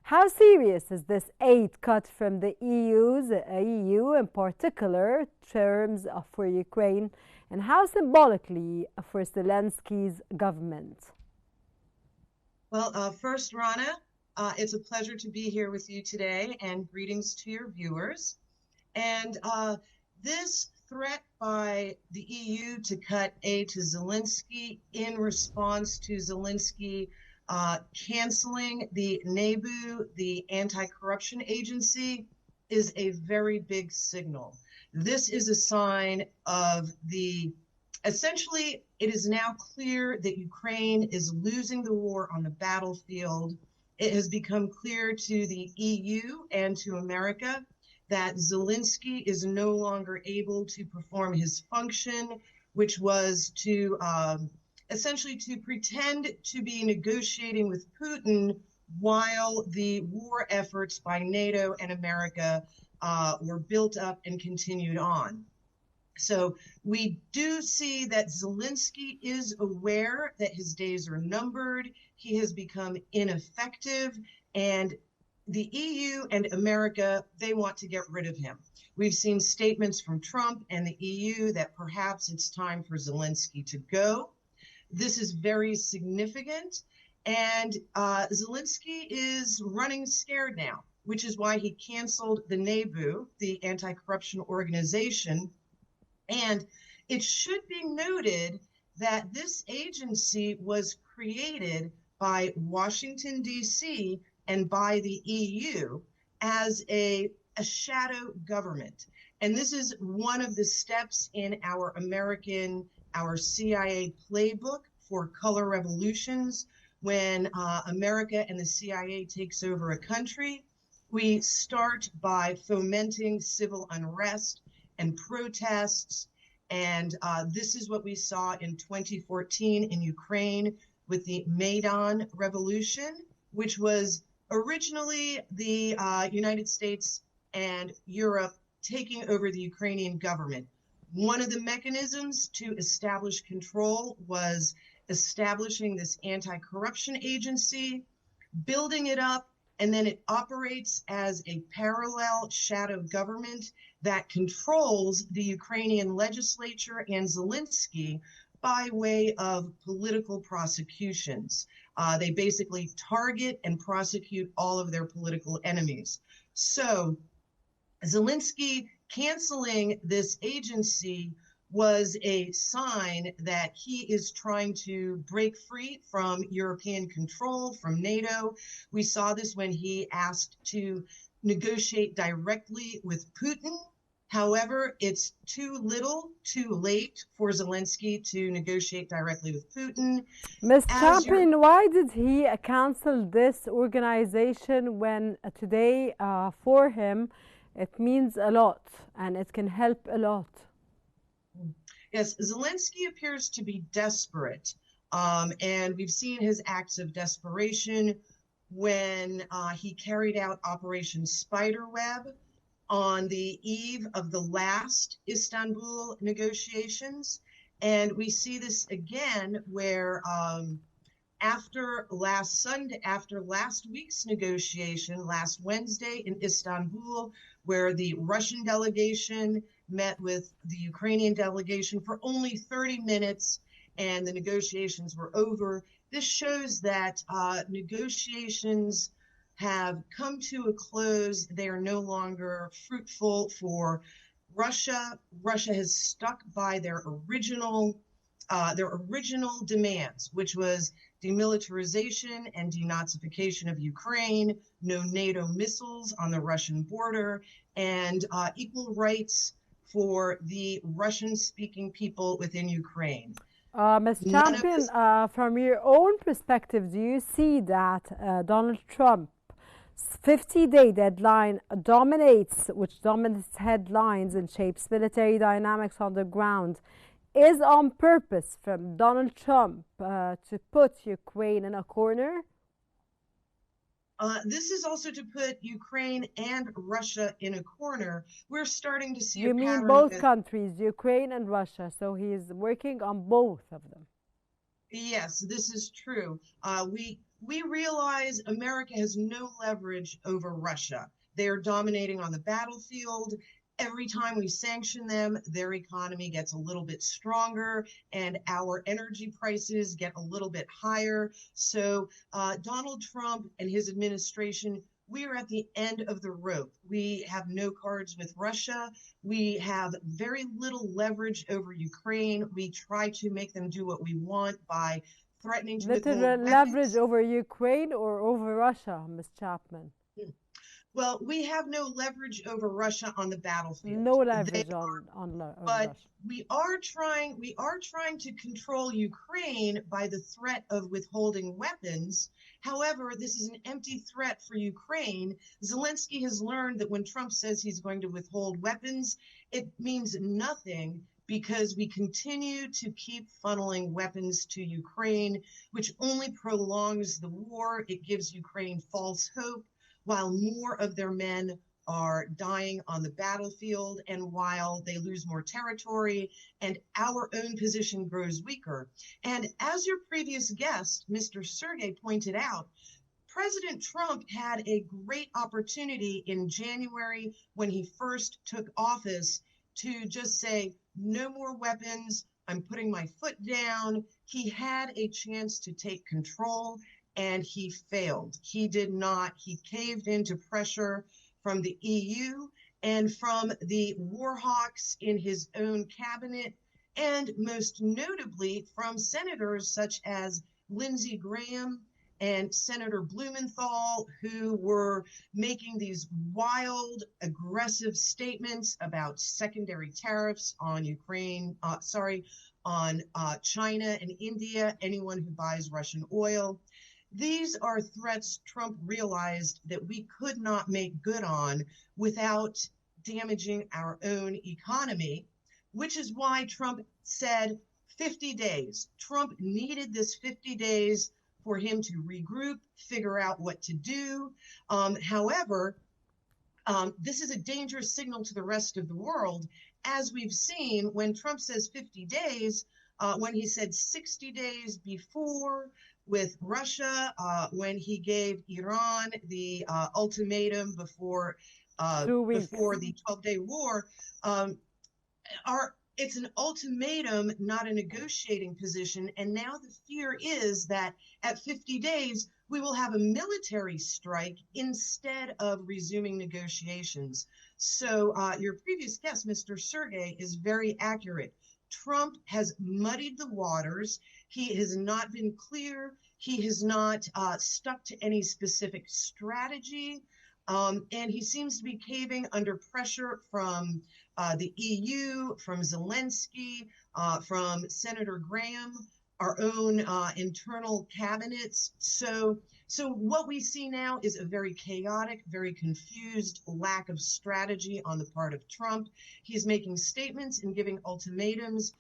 How serious is this aid cut from the EU in particular terms for Ukraine, and how symbolically for Zelensky's government? Well, first, Rana, it's a pleasure to be here with you today, and greetings to your viewers. And this threat by the EU to cut aid to Zelensky in response to Zelensky canceling the NABU, the anti-corruption agency, is a very big signal. This is a sign of essentially, it is now clear that Ukraine is losing the war on the battlefield. It has become clear to the EU and to America that Zelensky is no longer able to perform his function, which was to essentially to pretend to be negotiating with Putin while the war efforts by NATO and America were built up and continued on. So we do see that Zelensky is aware that his days are numbered. He has become ineffective, and the EU and America, they want to get rid of him. We've seen statements from Trump and the EU that perhaps it's time for Zelensky to go. This is very significant, and Zelensky is running scared now, which is why he canceled the NABU, the anti-corruption organization. And it should be noted that this agency was created by Washington, D.C., and by the EU as a shadow government. And this is one of the steps in our CIA playbook for color revolutions. When America and the CIA takes over a country, we start by fomenting civil unrest and protests. And this is what we saw in 2014 in Ukraine with the Maidan Revolution, which was originally the United States and Europe taking over the Ukrainian government. One of the mechanisms to establish control was establishing this anti-corruption agency, building it up, and then it operates as a parallel shadow government that controls the Ukrainian legislature and Zelensky by way of political prosecutions. They basically target and prosecute all of their political enemies. So Zelensky canceling this agency was a sign that he is trying to break free from European control, from NATO. We saw this when he asked to negotiate directly with Putin. However, it's too little, too late for Zelensky to negotiate directly with Putin. Ms. Champion, why did he cancel this organization when today for him it means a lot and it can help a lot? Yes, Zelensky appears to be desperate, and we've seen his acts of desperation when he carried out Operation Spiderweb on the eve of the last Istanbul negotiations. And we see this again where after last week's negotiation, last Wednesday in Istanbul, where the Russian delegation met with the Ukrainian delegation for only 30 minutes and the negotiations were over. This shows that negotiations have come to a close. They are no longer fruitful for Russia. Russia has stuck by their original demands, which was demilitarization and denazification of Ukraine, no NATO missiles on the Russian border, and equal rights for the Russian-speaking people within Ukraine. Ms. Champion, from your own perspective, do you see that Donald Trump's 50-day deadline which dominates headlines and shapes military dynamics on the ground, is on purpose from Donald Trump to put Ukraine in a corner? This is also to put Ukraine and Russia in a corner. We're starting to see You mean both countries, Ukraine and Russia, so he's working on both of them. Yes, this is true. we realize America has no leverage over Russia. They are dominating on the battlefield. Every time we sanction them, their economy gets a little bit stronger and our energy prices get a little bit higher. So Donald Trump and his administration, we are at the end of the rope. We have no cards with Russia. We have very little leverage over Ukraine. We try to make them do what we want by threatening to Little withhold leverage weapons. over Ukraine or over Russia, Ms. Chapman? Well, we have no leverage over Russia on the battlefield. No They leverage on but Russia. we are trying to control Ukraine by the threat of withholding weapons. However, this is an empty threat for Ukraine. Zelensky has learned that when Trump says he's going to withhold weapons, it means nothing because we continue to keep funneling weapons to Ukraine, which only prolongs the war. It gives Ukraine false hope, while more of their men are dying on the battlefield and while they lose more territory and our own position grows weaker. And as your previous guest, Mr. Sergey, pointed out, President Trump had a great opportunity in January when he first took office to just say, no more weapons. I'm putting my foot down. He had a chance to take control and he failed. He did not. He caved into pressure from the EU and from the war hawks in his own cabinet, and most notably from senators such as Lindsey Graham and Senator Blumenthal, who were making these wild, aggressive statements about secondary tariffs on on China and India, anyone who buys Russian oil. These are threats Trump realized that we could not make good on without damaging our own economy, which is why Trump said 50 days. Trump needed this 50 days for him to regroup, figure out what to do. However, this is a dangerous signal to the rest of the world, as we've seen when Trump says 50 days, when he said 60 days before with Russia, when he gave Iran the ultimatum before 2 weeks. before the 12-day war. It's an ultimatum, not a negotiating position. And now the fear is that at 50 days, we will have a military strike instead of resuming negotiations. So your previous guest, Mr. Sergey, is very accurate. Trump has muddied the waters. He has not been clear. He has not stuck to any specific strategy. And he seems to be caving under pressure from the EU, from Zelensky, from Senator Graham, our own internal cabinets. So what we see now is a very chaotic, very confused lack of strategy on the part of Trump. He's making statements and giving ultimatums,